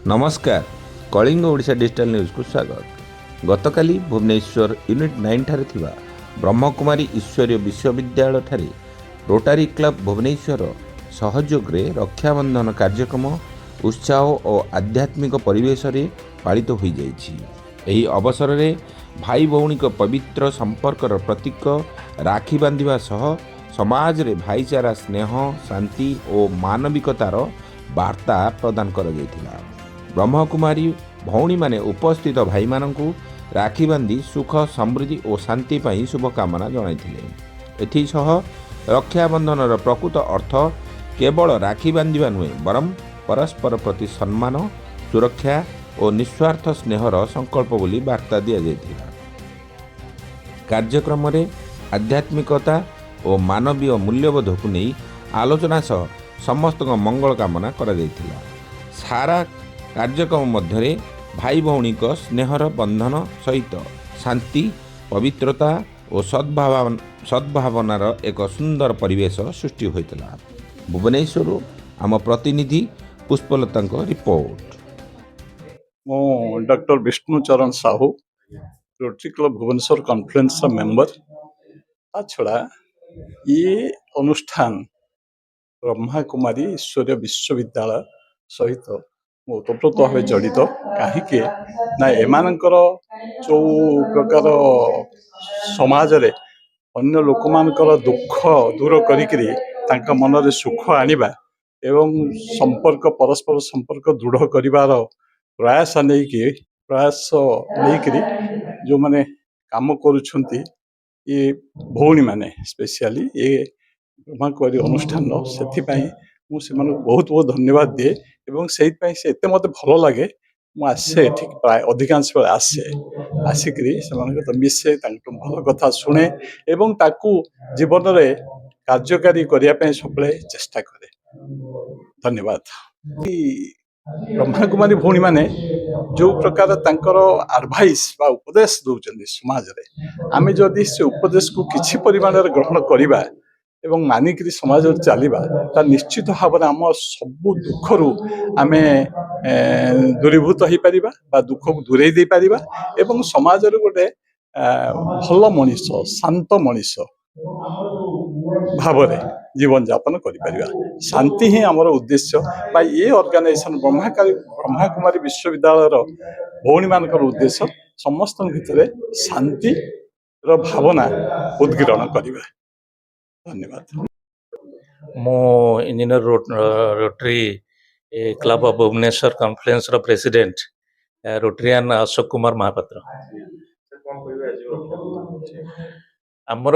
नमस्कार Kalinga Odisha digital news को स्वागत। गतकाली भुवनेश्वर यूनिट 9 ठारे थिबा ब्रह्मकुमारी ईश्वरीय विश्वविद्यालय ठारे रोटारी क्लब भुवनेश्वर सहयोग रे रक्षाबंधन कार्यक्रम उत्साह और आध्यात्मिक परिवेश रे पालित हो जाइछि। एही अवसर रे भाई भौणी को पवित्र संपर्कर प्रतीक राखी बांधिबा सह समाज रे भाईचारा स्नेह शांति और मानविकतार वार्ता प्रदान कर जाइथिला। ब्रह्मकुमारी भौणी माने उपस्थित भाई मानकु राखी बांधी सुख समृद्धि और शांति पाई शुभकामना जणाइथिले। एथिसह रक्षाबंधनर प्रकृत अर्थ केवल राखी बांधिबा नुहे बरं परस्पर प्रति सम्मान सुरक्षा और निस्वार्थ स्नेहर संकल्प बोली वार्ता दिया जाइथिला। कार्यक्रम रे आध्यात्मिकता और मानवीय मूल्यबोध को नहीं आलोचना सह समस्त मंगल कामना करा जाइथिला। सारा कार्यक्रम मध्य भाई भौणी को स्नेहर बंधन सहित शांति पवित्रता और सद्भावनार एक सुंदर परिवेश सृष्टि होता। भुवनेश्वर आम प्रतिनिधि पुष्पलता रिपोर्ट। मो doctor Bishnucharan Sahu Rotary club Bhubaneswar conference member. ता छड़ा ये अनुष्ठान ब्रह्मा कुमारी ईश्वरीय विश्वविद्यालय सहित ओतप्रोत भाव जड़ित कहीं ना एमानकर जो प्रकार समाज रे अन्य लोक मानकर दुख दूर करिकरी मन रे सुख आनिबा एवं संपर्क परस्पर संपर्क दृढ़ करिवार प्रयास नहीं जो माने काम करुछंती ये भौणी माने स्पेशली ये ब्रह्मकुमारी अनुष्ठान से मुझे बहुत बहुत धन्यवाद दिए एवं से एत मत भल लगे मुझे ठीक प्राय अधिकांश बेले आसिक मिसे भल कथा शुणे एवं ताकू जीवन में कार्यकारी करने सब चेष्टा करे। धन्यवाद। ब्रह्मकुमारी भौणी माने जो प्रकार तांकर एडवाइस बा उपदेश दौरान समाज रे आमे जदि से उपदेश को किछि परिमाण ग्रहण करिबा एवं मानिकी समाज चलवा ता निश्चित भाव में आम सब दुखर आम दूरीभूत हो पार दुख को दूरे दे पार एवं समाज गोटे भल मनीष शांत मनीष भाव जीवन यापन कर शांति ही आमर उद्देश्य बा ये ऑर्गेनाइजेशन ब्रह्मकुमारी विश्वविद्यालय भौणी मान उद्देश्य समस्त भितर शांति भावना उद्गीरण करवा। धन्यवाद। मो engineer Rotary club of Bhubaneswar conference रो प्रेसिडेंट रोटरियन अशोक कुमार महापात्र। आमर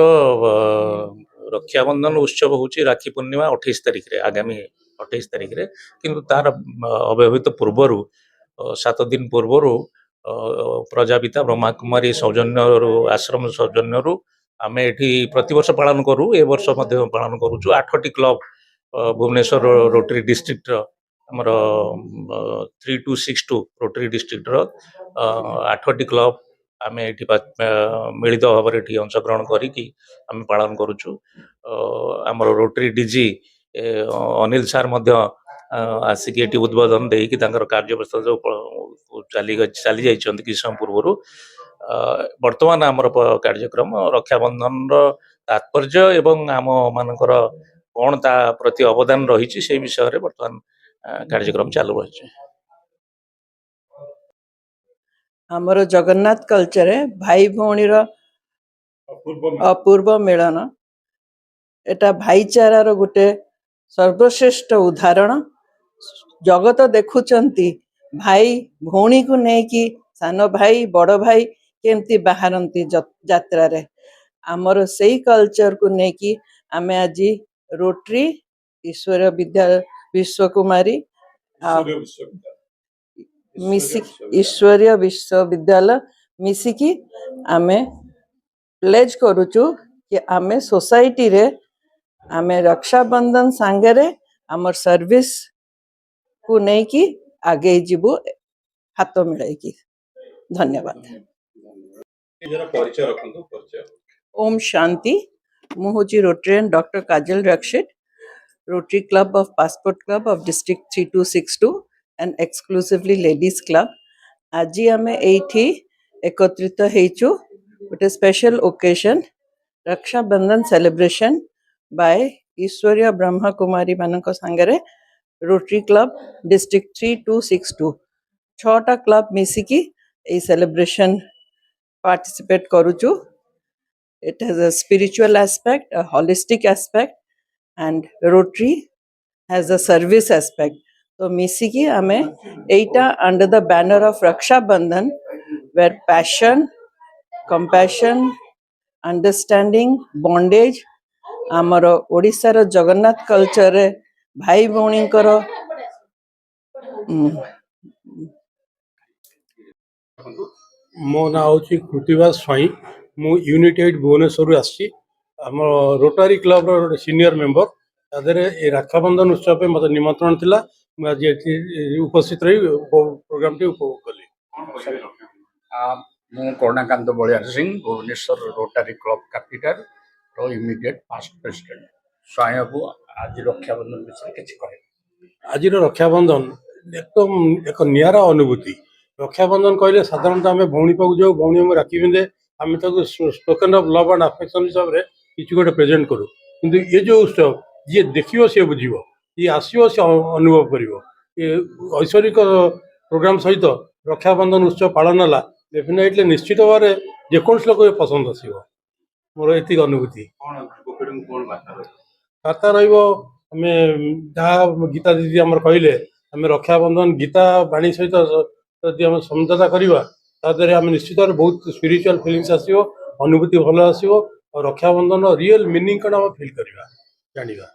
रक्षाबंधन उत्सव होची राखी पूर्णिमा 28 तारिख रे आगामी 28 तारिख रे किंतु तार अव्यवहित पूर्वर 7 दिन पूर्वर प्रजापिता ब्रह्मकुमारी सौजन्य आश्रम सौजन्य आम एठी प्रतिवर्ष पालन करूँ ए वर्ष पालन करुचु 8टी क्लब भुवनेश्वर रोटरी डिस्ट्रिक्ट आमर 3262 रोटरी डिस्ट्रिक्ट 8टी क्लब आम एठी मिलित भाव में अंशग्रहण करी आम पालन करुचु। आमर रोटरी डीजी अनिल सार आसिक एटी उद्बोधन देकी कार्य व्यवस्था जो चली किसी समय पूर्व वर्तमान आमर कार्यक्रम रक्षाबंधन तात्पर्य एवं आम मानकर कौन ता प्रति अवदान रही से विषय रे वर्तमान कार्यक्रम चालू रही। आमर जगन्नाथ कल्चर भाई भौणी अपूर्व मिलन एटा भाईचारार गोटे सर्वश्रेष्ठ उदाहरण। जगत देखुचंती भाई भौणी को नेकी सान भाई बड़ भाई केमती बाहरती यात्रा रे आमर सेई कल्चर को नेकी आमे आज रोटरी ईश्वर विश्वकुमारी ईश्वरीय विश्वविद्यालय मिसिकी आमे प्लेज करुचु कि आमे सोसाइटी रे आमे रक्षाबंधन सांगरे आमर सर्विस को नेकी आगे जीवु हाथ मिलाइकी। धन्यवाद। ओम शांति। मु होची Rotarian doctor Kajal Rakshit rotary club of passport club of district 3262 and exclusively ladies club. Aji ame eithi ekotrito heichu with a special occasion Raksha Bandhan celebration by Ishwarya Brahma Kumari mananko sangare Rotary Club District 3262 छटा club मिसिकी ए celebration participate करूछु. It has a spiritual aspect, a holistic aspect, and Rotary has a service aspect. So misiki ame eita under the banner of Raksha Bandhan, where passion, compassion, understanding, bondage, ଆମର ଓଡ଼ିଶାର ଜଗନ୍ନାଥ କଲଚରରେ ଭାଇ ଭଉଣୀଙ୍କର ମୋ ନାଁ ହେଉଛି କୃତିବାସ ସ୍ୱାଇଁ। ମୁଁ ୟୁନିଟେଡ୍ ଭୁବନେଶ୍ୱରରୁ ଆସିଛି। ଆମ ରୋଟାରୀ କ୍ଲବର ଗୋଟେ ସିନିୟର ମେମ୍ବର। ତା ଦେହରେ ଏ ରାକ୍ଷାବନ୍ଧନ ଉତ୍ସବ ପାଇଁ ମୋତେ ନିମନ୍ତ୍ରଣ ଥିଲା। ମୁଁ ଆଜି ଏଠି ଉପସ୍ଥିତ ରହି ପ୍ରୋଗ୍ରାମଟି ଉପଭୋଗ କଲି। ମୁଁ କରୁଣାକାନ୍ତ ବଳିଆର ସିଂ, ଭୁବନେଶ୍ୱର ରୋଟାରୀ କ୍ଲବ କ୍ୟାପିଟାଲର immediate past president. Swain babu ଆଜି ରକ୍ଷାବନ୍ଧନ ବିଷୟରେ କିଛି କହିବେ। ଆଜିର ରକ୍ଷାବନ୍ଧନ ଏକ ନିଆରା ଅନୁଭୂତି। ରକ୍ଷାବନ୍ଧନ କହିଲେ ସାଧାରଣତଃ ଆମେ ଭଉଣୀ ପାଖକୁ ଯାଉ, ଭଉଣୀ ଆମକୁ ରାକ୍ଷୀ ପିନ୍ଧେ, ଆମେ ତାକୁ spoken of love and affection ହିସାବରେ କିଛି ଗୋଟେ ପ୍ରେଜେଣ୍ଟ କରୁ। କିନ୍ତୁ ଏ ଯେଉଁ ଉତ୍ସବ, ଯିଏ ଦେଖିବ ସିଏ ବୁଝିବ, ଯିଏ ଆସିବ ସେ ଅନୁଭବ କରିବ। ଏ ଐଶ୍ୱରିକ ପ୍ରୋଗ୍ରାମ ସହିତ ରକ୍ଷାବନ୍ଧନ ଉତ୍ସବ ପାଳନ ହେଲା, ଡେଫିନେଟଲି ନିଶ୍ଚିତ ଭାବରେ ଯେକୌଣସି ଲୋକ ପସନ୍ଦ ଆସିବ। ମୋର ଏତିକି ଅନୁଭୂତି। ବାର୍ତ୍ତା ରହିବ, ଆମେ ଯାହା ଗୀତା ଦିଦି ଆମର କହିଲେ, ଆମେ ରକ୍ଷାବନ୍ଧନ ଗୀତା ବାଣୀ ସହିତ ଯଦି ଆମେ ସମଝୋତା କରିବା, ତା ଦେହରେ ଆମେ ନିଶ୍ଚିତ ଭାବରେ ବହୁତ ସ୍ପିରିଚୁଆଲ ଫିଲିଙ୍ଗସ୍ ଆସିବ, ଅନୁଭୂତି ଭଲ ଆସିବ, ଆଉ ରକ୍ଷାବନ୍ଧନ ରିଏଲ ମିନିଂ କ'ଣ ଆମେ ଫିଲ୍ କରିବା, ଜାଣିବା।